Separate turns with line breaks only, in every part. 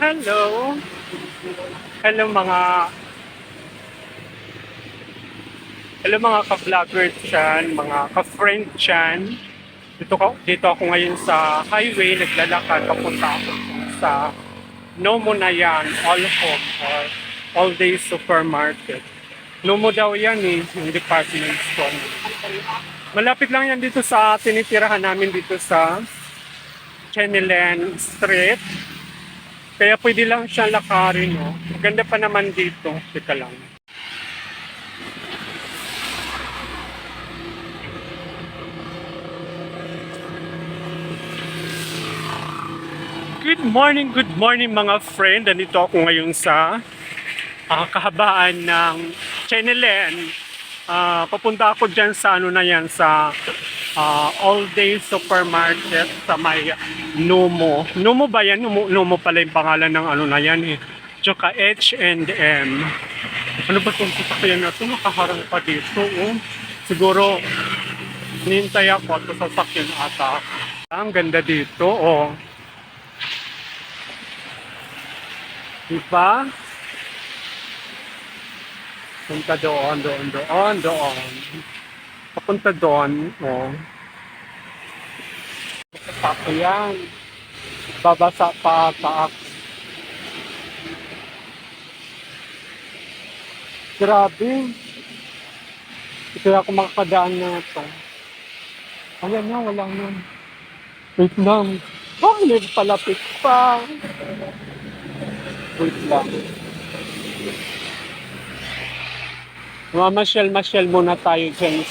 Hello! Hello mga hello mga ka-vloggers dyan, mga ka-friend dyan. Dito ako ngayon sa highway, naglalakad, papunta ako sa Nomo na yan, All Home or All Day Supermarket. Nomo daw yan yung department store. Malapit lang yan dito sa tinitirahan namin dito sa Chenilen Street. Kaya pwede lang siya lakarin, no? Maganda pa naman dito. Teka lang. Good morning mga friend. Nandito ako ngayon sa kahabaan ng Chenelen. Papunta ako dyan sa ano na yan, sa All Day Supermarket sa may Numo. Numo ba yan? Numo pala yung pangalan ng ano na yan eh. Tsaka H&M. Ano ba itong sasakyan na ito? Nakaharang pa dito. Oh. Siguro, nintay ako at sasakyan ata. Ang ganda dito. Oh. Diba? Punta doon. Papunta doon, oh. Basta pa yan. Babasa pa ata ako. Grabe. Ito ako makakadaan na ito. Ayan na, wala na. Wait lang. Oh, may palapit pa. Wait lang. Mamasyal-masyal muna tayo dyan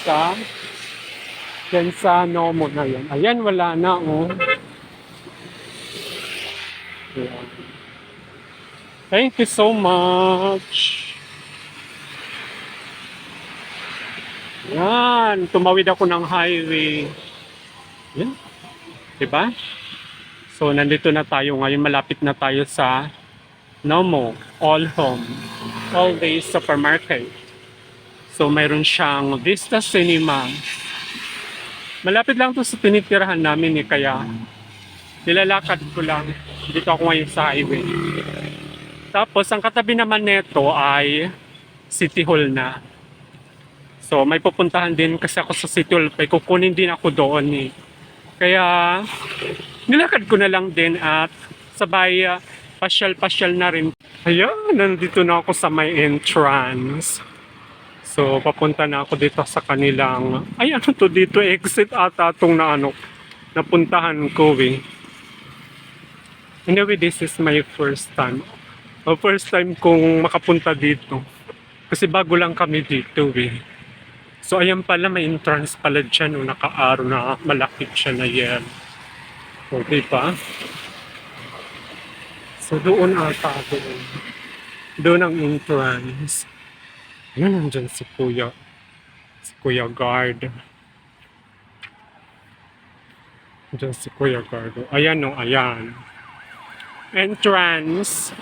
sa Nomo na yan. Ayan, wala na, oh. Ayan. Thank you so much. Yan, tumawid ako ng highway. Yan, diba? So, nandito na tayo ngayon. Malapit na tayo sa Nomo, All Home, All Day Supermarket. So, mayroon siyang Vista Cinema. Malapit lang to sa tinitirahan namin kaya nilalakad ko lang. Dito ako ngayon sa highway. Tapos, ang katabi naman nito ay City Hall na. So, may pupuntahan din kasi ako sa City Hall. Kukunin din ako doon eh. Kaya, nilakad ko na lang din at sabay pasyal-pasyal na rin. Ayan, nandito na ako sa may entrance. So, papunta na ako dito sa kanilang, ay ano to dito, exit ata itong napuntahan ko eh. Anyway, this is my first time. First time kong makapunta dito. Kasi bago lang kami dito eh. So, ayan pala, may entrance pala dyan, naka-arrow na malaki siya na yan. O, diba? So, doon ata doon. Doon ang entrance. Yun, nandyan si Kuya. Si Kuya Guard. Nandyan si Kuya Guard. Ayan o, ayan. Entrance.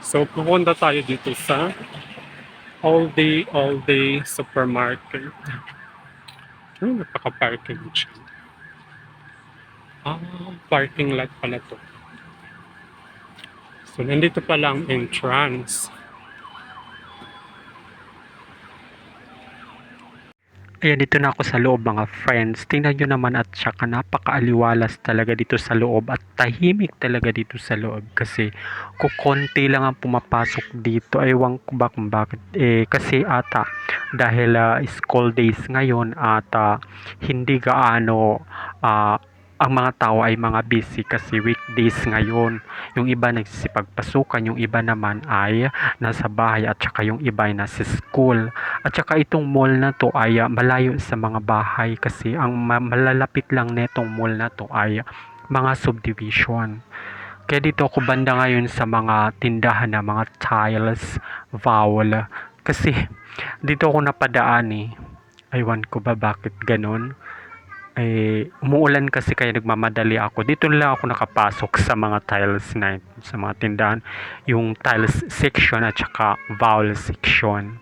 So, pupunta tayo dito sa All Day Supermarket. Napaka-parking siya. Parking lot pala to. So, nandito pa lang entrance. Ayan, dito na ako sa loob mga friends. Tingnan nyo naman at saka napakaaliwalas talaga dito sa loob at tahimik talaga dito sa loob kasi kukonti lang ang pumapasok dito. Ewan ko ba kung bakit. Kasi ata dahil school days ngayon at hindi gaano ang mga tao ay mga busy kasi weekdays ngayon. Yung iba nagsisipagpasukan, yung iba naman ay nasa bahay at saka yung iba ay nasa school. At saka itong mall na to ay malayo sa mga bahay kasi ang malalapit lang netong mall na to ay mga subdivision. Kaya dito ako banda ngayon sa mga tindahan na mga tiles, vowel. Kasi dito ako napadaan eh. Aywan ko ba bakit ganun. Umuulan kasi kaya nagmamadali ako. Dito lang ako nakapasok sa mga tiles na sa mga tindahan. Yung tiles section at saka vowel section.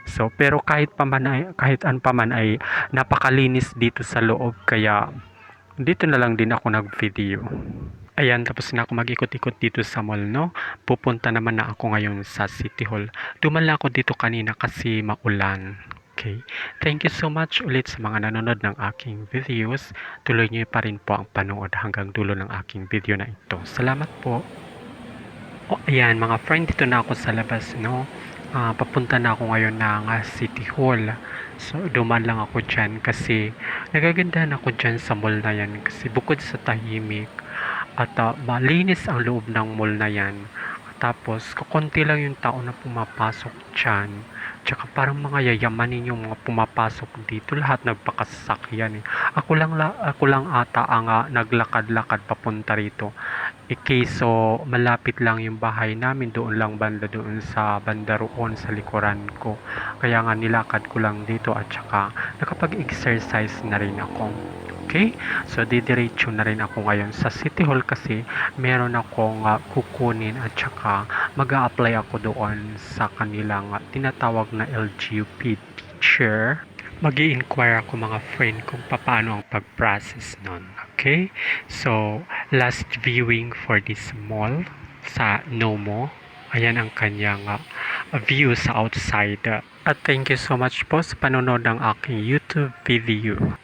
So, pero kahit ano pa man ay napakalinis dito sa loob kaya dito na lang din ako nag-video. Ayan, tapos na ako mag-ikot-ikot dito sa mall, no? Pupunta naman na ako ngayon sa City Hall. Dumala ako dito kanina kasi maulan. Okay. Thank you so much ulit sa mga nanonood ng aking videos. Tuloy niyo pa rin po ang panood hanggang dulo ng aking video na ito. Salamat po. O, ayan, mga friend, dito na ako sa labas, no? Papunta na ako ngayon ng City Hall. So, duman lang ako dyan kasi nagagandahan ako dyan sa mall na yan kasi bukod sa tahimik, at malinis ang loob ng mall na yan. Tapos, kakonti lang yung tao na pumapasok dyan. Tsaka parang mga yayamanin yung mga pumapasok dito. Lahat nagpakasakyan eh. Ako lang ata ang naglakad-lakad papunta rito. So, malapit lang yung bahay namin. Doon lang banda doon sa banda roon sa likuran ko. Kaya nga nilakad ko lang dito at tsaka nakapag-exercise na rin ako. Okay? So, didiretso na rin ako ngayon sa City Hall kasi meron akong kukunin at saka mag-a-apply ako doon sa kanilang tinatawag na LGUP teacher. Mag-i-inquire ako mga friend kung paano ang pag-process nun. Okay? So, last viewing for this mall sa Nomo. Ayan ang kanyang view sa outside. At thank you so much po sa panonood ng aking YouTube video.